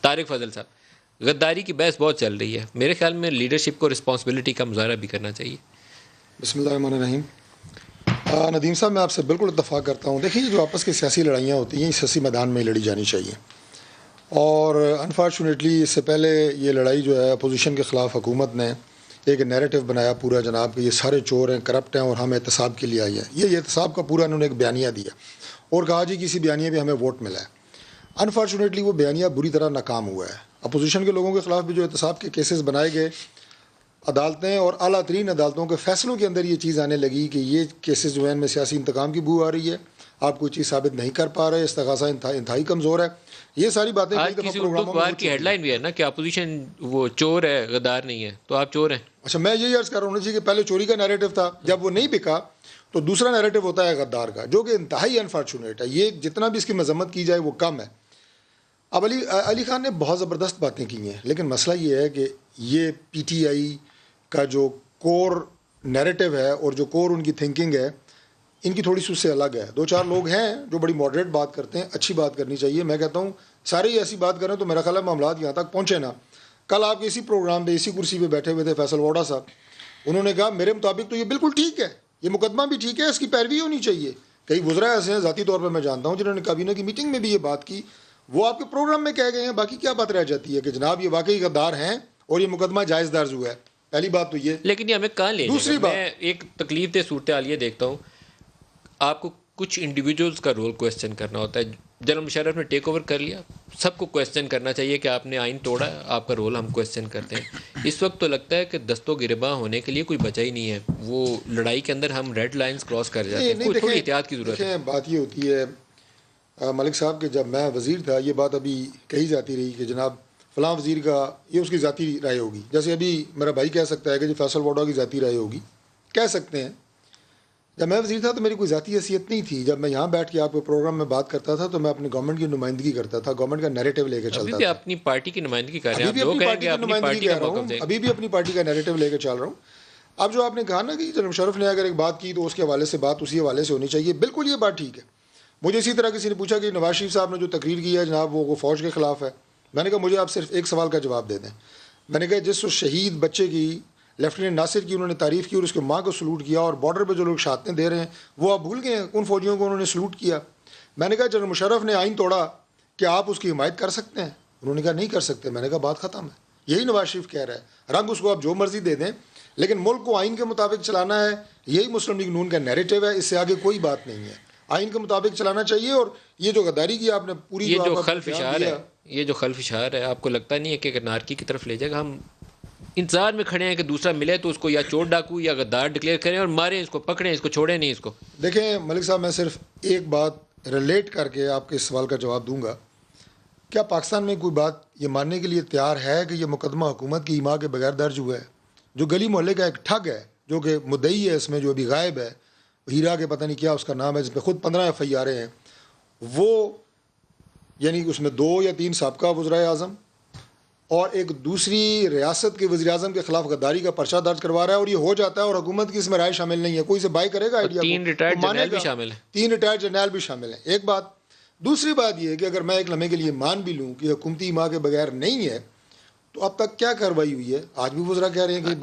طارق فضل صاحب، غداری کی بحث بہت چل رہی ہے، میرے خیال میں لیڈرشپ کو رسپانسبلٹی کا مظاہرہ بھی کرنا چاہیے. بسم اللہ الرحمن الرحیم. ندیم صاحب میں آپ سے بالکل اتفاق کرتا ہوں. دیکھیے جو آپس کی سیاسی لڑائیاں ہوتی ہیں سیاسی میدان میں لڑی جانی چاہیے، اور انفارچونیٹلی اس سے پہلے یہ لڑائی جو ہے اپوزیشن کے خلاف حکومت نے ایک نیریٹو بنایا پورا جناب کہ یہ سارے چور ہیں، کرپٹ ہیں اور ہم احتساب کے لیے آئی ہیں. یہ احتساب کا پورا انہوں نے ایک بیانیہ دیا اور کہا جی کسی بیانیے پہ ہمیں ووٹ ملا ہے. انفارچونیٹلی وہ بیانیہ بری طرح ناکام ہوا ہے. اپوزیشن کے لوگوں کے خلاف بھی جو احتساب کے کیسز بنائے گئے، عدالتیں اور اعلیٰ ترین عدالتوں کے فیصلوں کے اندر یہ چیز آنے لگی کہ یہ کیسز جو ہیں ان میں سیاسی انتقام کی بو آ رہی ہے، آپ کوئی چیز ثابت نہیں کر پا رہے، استغاثہ انتہائی کمزور ہے. یہ ساری باتیں آج کسی اردو اخبار کی ہیڈ لائن بھی ہے نا کہ اپوزیشن وہ چور ہے، غدار نہیں ہے، تو آپ چور ہیں. اچھا میں یہی عرض کر رہا ہوں جی کہ پہلے چوری کا نیریٹو تھا، جب وہ نہیں بکا تو دوسرا نیریٹو ہوتا ہے غدار کا، جو کہ انتہائی انفارچونیٹ ہے. یہ جتنا بھی اس کی مذمت کی جائے وہ کم ہے. اب علی خان نے بہت زبردست باتیں کی ہیں، لیکن مسئلہ یہ ہے کہ یہ پی ٹی آئی کا جو کور نیریٹو ہے اور جو کور ان کی تھنکنگ ہے ان کی تھوڑی سی اس سے الگ ہے. دو چار لوگ ہیں جو بڑی ماڈریٹ بات کرتے ہیں، اچھی بات کرنی چاہیے. میں کہتا ہوں سارے ہی ایسی بات کریں تو میرا خیال ہے معاملات یہاں تک پہنچے نا. کل آپ اسی پروگرام پہ اسی کرسی پہ بیٹھے ہوئے تھے فیصل ووڈا صاحب، انہوں نے کہا میرے مطابق تو یہ بالکل ٹھیک ہے، یہ مقدمہ بھی ٹھیک ہے، اس کی پیروی ہونی چاہیے. کئی وزراء ایسے ہیں ذاتی طور پہ میں جانتا ہوں جنہوں نے کابینہ کی میٹنگ میں بھی یہ بات کی، وہ آپ کے پروگرام میں کہہ گئے ہیں. باقی کیا بات رہ جاتی ہے کہ جناب یہ واقعی غدار ہیں اور یہ مقدمہ جائز درج ہوا ہے. پہلی بات تو یہ. لیکن یہ ہمیں کہاں لے دوسری بات، میں ایک تکلیف دہ صورتحال یہ دیکھتا ہوں، آپ کو کچھ انڈیویجولز کا رول کویسچن کرنا ہوتا ہے. جنرل مشرف نے ٹیک اوور کر لیا، سب کو کویسچن کرنا چاہیے کہ آپ نے آئین توڑا، آپ کا رول ہم کویسچن کرتے ہیں. اس وقت تو لگتا ہے کہ دست و گریباں ہونے کے لیے کوئی بچا ہی نہیں ہے. وہ لڑائی کے اندر ہم ریڈ لائنز کراس کر جاتے ہیں. تھوڑی احتیاط کی ضرورت ہے. بات یہ ہوتی ہے ملک صاحب کہ جب میں وزیر تھا یہ بات ابھی کہی جاتی رہی کہ جناب فلاں وزیر کا یہ اس کی ذاتی رائے ہوگی. جیسے ابھی میرا بھائی کہہ سکتا ہے کہ جو فیصل ووڈا کی ذاتی رائے ہوگی، کہہ سکتے ہیں. جب میں وزیر تھا تو میری کوئی ذاتی حیثیت نہیں تھی. جب میں یہاں بیٹھ کے آپ کے پروگرام میں بات کرتا تھا تو میں اپنی گورنمنٹ کی نمائندگی کرتا تھا، گورنمنٹ کا نیریٹو لے کے چلتا تھا. ابھی بھی اپنی پارٹی کی نمائندگی کر رہے ہیں، ابھی بھی اپنی پارٹی کا نیریٹو لے کے چل رہا ہوں. اب جو آپ نے کہا نا کہ جنرل مشرف نے اگر ایک بات کی تو اس کے حوالے سے بات اسی حوالے سے ہونی چاہیے، بالکل یہ بات ٹھیک ہے. مجھے اسی طرح کسی نے پوچھا کہ نواز شریف صاحب نے جو تقریر کی ہے جناب وہ فوج کے خلاف ہے. میں نے کہا مجھے آپ صرف ایک سوال کا جواب دے دیں. میں نے کہا جس شہید بچے کی لیفٹیننٹ ناصر کی انہوں نے تعریف کی اور اس کے ماں کو سلوٹ کیا، اور بارڈر پہ جو لوگ شہادتیں دے رہے ہیں وہ آپ بھول گئے ہیں ان فوجیوں کو انہوں نے سلوٹ کیا. میں نے کہا جنرل مشرف نے آئین توڑا، کیا آپ اس کی حمایت کر سکتے ہیں؟ انہوں نے کہا نہیں کر سکتے. میں نے کہا بات ختم ہے. یہی نواز شریف کہہ رہا ہے، رنگ اس کو آپ جو مرضی دے دیں لیکن ملک کو آئین کے مطابق چلانا ہے. یہی مسلم لیگ نون کا نیریٹو ہے، اس سے آگے کوئی بات نہیں ہے. آئین کے مطابق چلانا چاہیے. اور یہ جو غداری کی آپ نے پوری یہ جو خلف اشار ہے آپ کو لگتا نہیں ہے کہ نارکی کی طرف لے جائے گا؟ ہم انتظار میں کھڑے ہیں کہ دوسرا ملے تو اس کو یا چور ڈاکو یا غدار ڈکلیئر کریں اور ماریں اس کو، پکڑیں اس کو، چھوڑیں نہیں اس کو. دیکھیں ملک صاحب میں صرف ایک بات ریلیٹ کر کے آپ کے اس سوال کا جواب دوں گا. کیا پاکستان میں کوئی بات یہ ماننے کے لیے تیار ہے کہ یہ مقدمہ حکومت کی ایما کے بغیر درج ہوا ہے؟ جو گلی محلے کا ایک ٹھگ ہے جو کہ مدعی ہے اس میں، جو ابھی غائب ہے، ہیرا کے پتہ نہیں کیا اس کا نام ہے، جس پہ خود 15 FIR ہیں، وہ یعنی اس میں 2 یا 3 سابقہ وزرائے اعظم اور ایک دوسری ریاست کے وزیر اعظم کے خلاف غداری کا پرچہ درج کروا رہا ہے، اور یہ ہو جاتا ہے اور حکومت کی اس میں رائے شامل نہیں ہے. کوئی سے بائی کرے گا آئیڈیا؟ 3 ریٹائرڈ جرنیل بھی شامل ہیں. 3 ریٹائرڈ جرنیل بھی شامل ہیں. ایک بات. دوسری بات یہ ہے کہ اگر میں ایک لمحے کے لیے مان بھی لوں کہ حکومتی ایما کے بغیر نہیں ہے تو اب تک کیا کارروائی ہوئی ہے؟ آج بھی وزراء کہہ رہے ہیں کہ